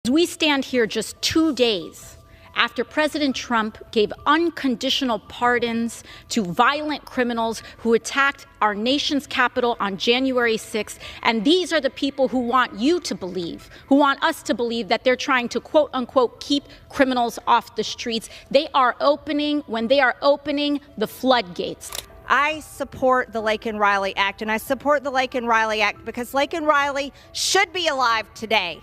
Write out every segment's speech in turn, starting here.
We stand here just 2 days after President Trump gave unconditional pardons to violent criminals who attacked our nation's capital on January 6th. And these are the people who want you to believe, who want us to believe that they're trying to, quote unquote, keep criminals off the streets. When they are opening the floodgates. I support the Laken Riley Act, and I support the Laken Riley Act because Laken Riley should be alive today.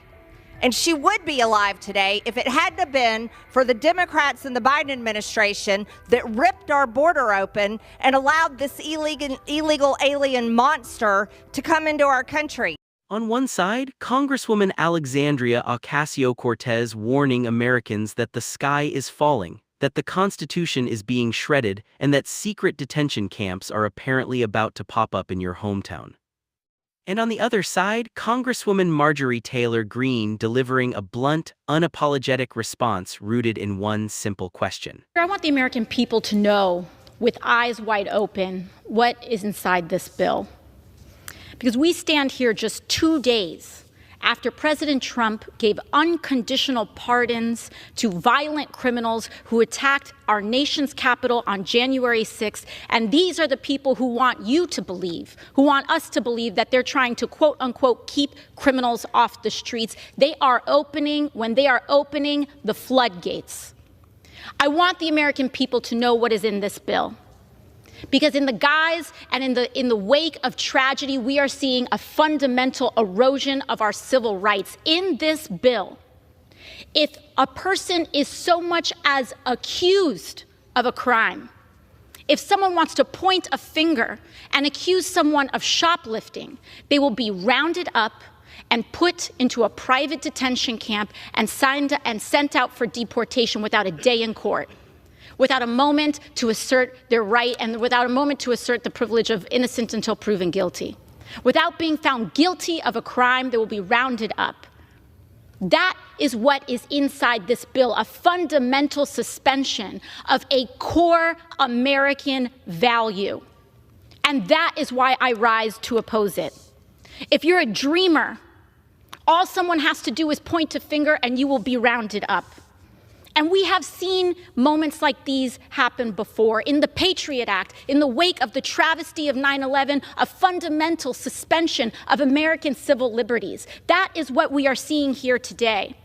And she would be alive today if it hadn't have been for the Democrats and the Biden administration that ripped our border open and allowed this illegal alien monster to come into our country. On one side, Congresswoman Alexandria Ocasio-Cortez warning Americans that the sky is falling, that the Constitution is being shredded, and that secret detention camps are apparently about to pop up in your hometown. And on the other side, Congresswoman Marjorie Taylor Greene delivering a blunt, unapologetic response rooted in one simple question. I want the American people to know, with eyes wide open, what is inside this bill. Because we stand here just 2 days after President Trump gave unconditional pardons to violent criminals who attacked our nation's capital on January 6th. And these are the people who want you to believe, who want us to believe that they're trying to, quote unquote, keep criminals off the streets. When they are opening the floodgates. I want the American people to know what is in this bill. Because in the guise and in the wake of tragedy, we are seeing a fundamental erosion of our civil rights. In this bill, if a person is so much as accused of a crime, if someone wants to point a finger and accuse someone of shoplifting, they will be rounded up and put into a private detention camp and sent out for deportation without a day in court, without a moment to assert their right and without a moment to assert the privilege of innocent until proven guilty. Without being found guilty of a crime, they will be rounded up. That is what is inside this bill, a fundamental suspension of a core American value. And that is why I rise to oppose it. If you're a dreamer, all someone has to do is point a finger and you will be rounded up. And we have seen moments like these happen before. In the Patriot Act, in the wake of the travesty of 9/11, a fundamental suspension of American civil liberties. That is what we are seeing here today.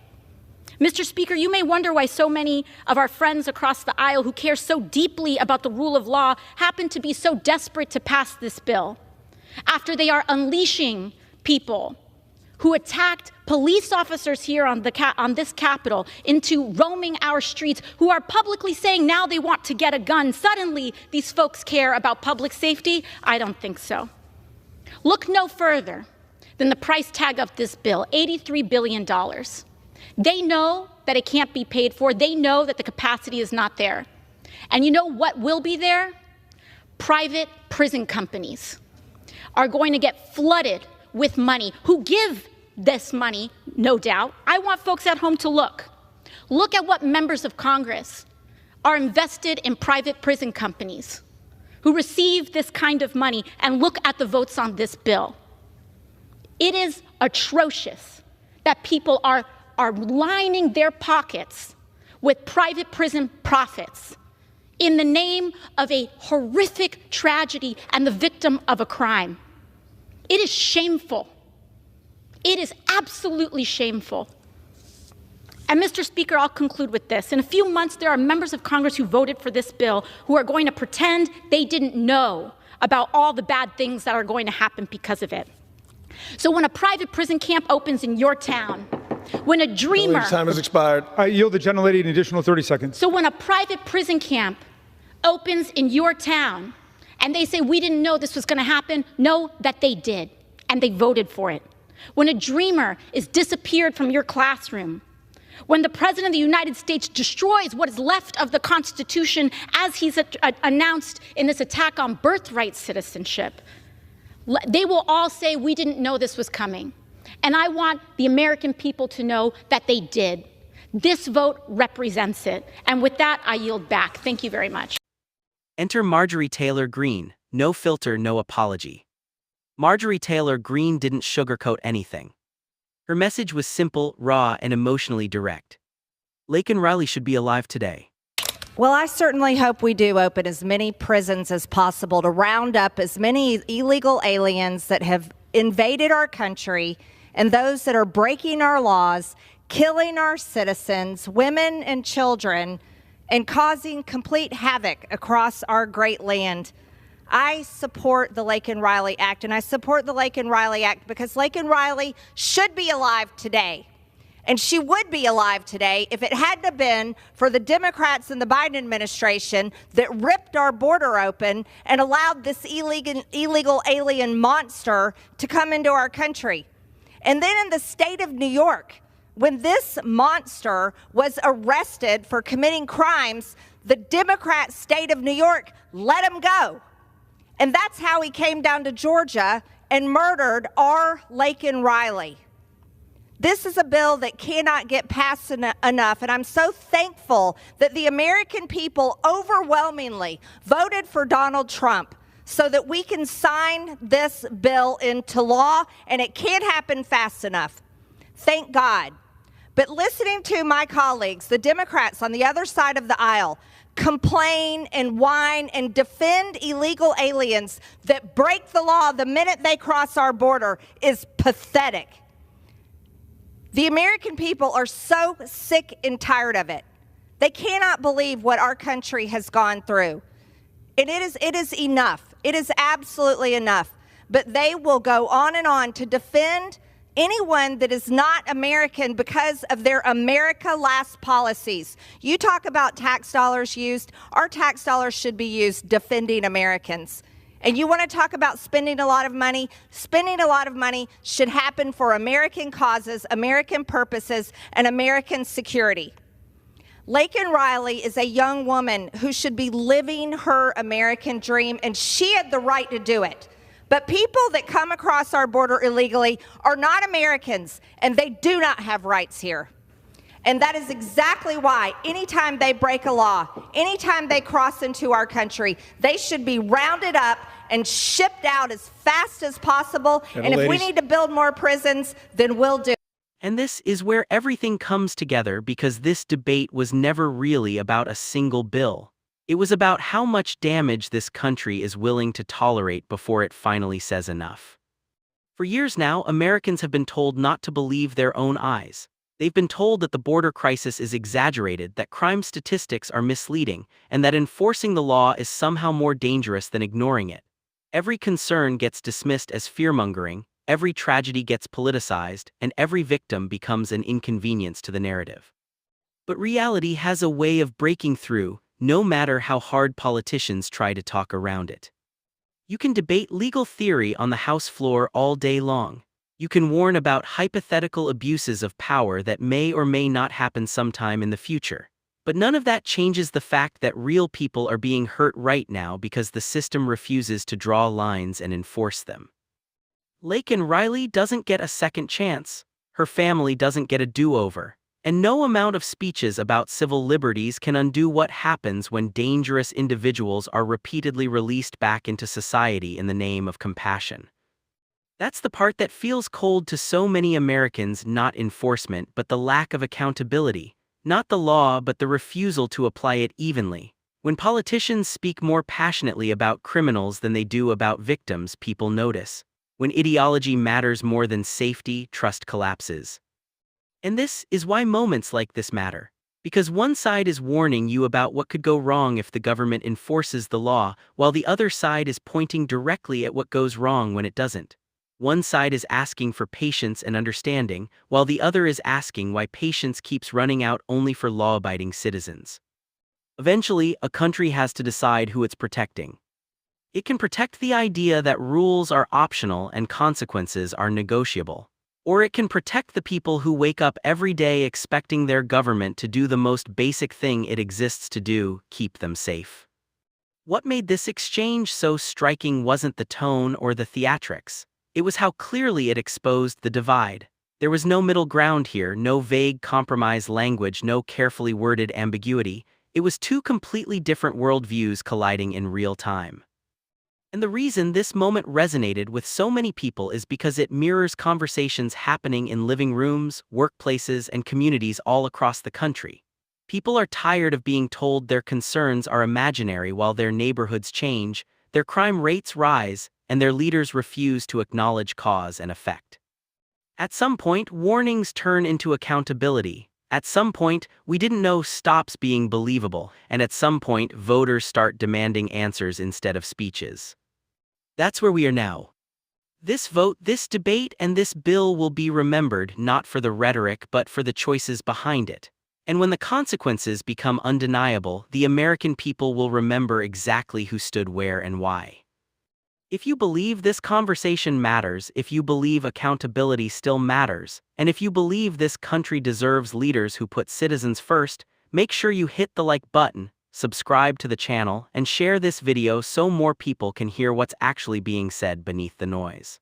Mr. Speaker, you may wonder why so many of our friends across the aisle who care so deeply about the rule of law happen to be so desperate to pass this bill, after they are unleashing people who attacked police officers here on this Capitol into roaming our streets, who are publicly saying now they want to get a gun. Suddenly, these folks care about public safety? I don't think so. Look no further than the price tag of this bill, $83 billion. They know that it can't be paid for. They know that the capacity is not there. And you know what will be there? Private prison companies are going to get flooded with money, who give this money, no doubt. I want folks at home to look. Look at what members of Congress are invested in private prison companies who receive this kind of money, and look at the votes on this bill. It is atrocious that people are lining their pockets with private prison profits in the name of a horrific tragedy and the victim of a crime. It is shameful. It is absolutely shameful. And Mr. Speaker, I'll conclude with this. In a few months, there are members of Congress who voted for this bill who are going to pretend they didn't know about all the bad things that are going to happen because of it. So when a private prison camp opens in your town, when a dreamer... Time has expired. I yield the gentlelady an additional 30 seconds. So when a private prison camp opens in your town, and they say, we didn't know this was going to happen, know that they did, and they voted for it. When a dreamer is disappeared from your classroom, when the President of the United States destroys what is left of the Constitution, as he's announced in this attack on birthright citizenship, they will all say, we didn't know this was coming. And I want the American people to know that they did. This vote represents it. And with that, I yield back. Thank you very much. Enter Marjorie Taylor Greene, no filter, no apology. Marjorie Taylor Greene didn't sugarcoat anything. Her message was simple, raw, and emotionally direct. Laken Riley should be alive today. Well, I certainly hope we do open as many prisons as possible to round up as many illegal aliens that have invaded our country and those that are breaking our laws, killing our citizens, women and children, and causing complete havoc across our great land. I support the Laken Riley Act, and I support the Laken Riley Act because Laken Riley should be alive today. And she would be alive today if it hadn't have been for the Democrats and the Biden administration that ripped our border open and allowed this illegal alien monster to come into our country. And then in the state of New York, when this monster was arrested for committing crimes, the Democrat state of New York let him go. And that's how he came down to Georgia and murdered our Laken Riley. This is a bill that cannot get passed enough, and I'm so thankful that the American people overwhelmingly voted for Donald Trump so that we can sign this bill into law, and it can't happen fast enough. Thank God. But listening to my colleagues, the Democrats on the other side of the aisle, complain and whine and defend illegal aliens that break the law the minute they cross our border is pathetic. The American people are so sick and tired of it. They cannot believe what our country has gone through. And it is enough. It is absolutely enough. But they will go on and on to defend anyone that is not American because of their America Last policies. You talk about tax dollars used. Our tax dollars should be used defending Americans. And you want to talk about spending a lot of money? Spending a lot of money should happen for American causes, American purposes, and American security. Laken Riley is a young woman who should be living her American dream, and she had the right to do it. But people that come across our border illegally are not Americans, and they do not have rights here. And that is exactly why anytime they break a law, anytime they cross into our country, they should be rounded up and shipped out as fast as possible. And if we need to build more prisons, then we'll do it. And this is where everything comes together, because this debate was never really about a single bill. It was about how much damage this country is willing to tolerate before it finally says enough. For years now, Americans have been told not to believe their own eyes. They've been told that the border crisis is exaggerated, that crime statistics are misleading, and that enforcing the law is somehow more dangerous than ignoring it. Every concern gets dismissed as fearmongering, every tragedy gets politicized, and every victim becomes an inconvenience to the narrative. But reality has a way of breaking through, no matter how hard politicians try to talk around it. You can debate legal theory on the House floor all day long. You can warn about hypothetical abuses of power that may or may not happen sometime in the future. But none of that changes the fact that real people are being hurt right now because the system refuses to draw lines and enforce them. Laken Riley doesn't get a second chance. Her family doesn't get a do-over. And no amount of speeches about civil liberties can undo what happens when dangerous individuals are repeatedly released back into society in the name of compassion. That's the part that feels cold to so many Americans, not enforcement but the lack of accountability, not the law but the refusal to apply it evenly. When politicians speak more passionately about criminals than they do about victims, people notice. When ideology matters more than safety, trust collapses. And this is why moments like this matter. Because one side is warning you about what could go wrong if the government enforces the law, while the other side is pointing directly at what goes wrong when it doesn't. One side is asking for patience and understanding, while the other is asking why patience keeps running out only for law-abiding citizens. Eventually, a country has to decide who it's protecting. It can protect the idea that rules are optional and consequences are negotiable. Or it can protect the people who wake up every day expecting their government to do the most basic thing it exists to do: keep them safe. What made this exchange so striking wasn't the tone or the theatrics. It was how clearly it exposed the divide. There was no middle ground here, no vague compromise language, no carefully worded ambiguity. It was two completely different worldviews colliding in real time. And the reason this moment resonated with so many people is because it mirrors conversations happening in living rooms, workplaces, and communities all across the country. People are tired of being told their concerns are imaginary while their neighborhoods change, their crime rates rise, and their leaders refuse to acknowledge cause and effect. At some point, warnings turn into accountability. At some point, we didn't know stops being believable, and at some point, voters start demanding answers instead of speeches. That's where we are now. This vote, this debate, and this bill will be remembered not for the rhetoric but for the choices behind it. And when the consequences become undeniable, the American people will remember exactly who stood where and why. If you believe this conversation matters, if you believe accountability still matters, and if you believe this country deserves leaders who put citizens first, make sure you hit the like button, subscribe to the channel, and share this video so more people can hear what's actually being said beneath the noise.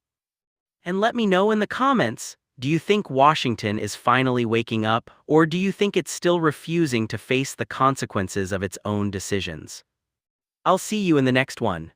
And let me know in the comments, do you think Washington is finally waking up, or do you think it's still refusing to face the consequences of its own decisions? I'll see you in the next one.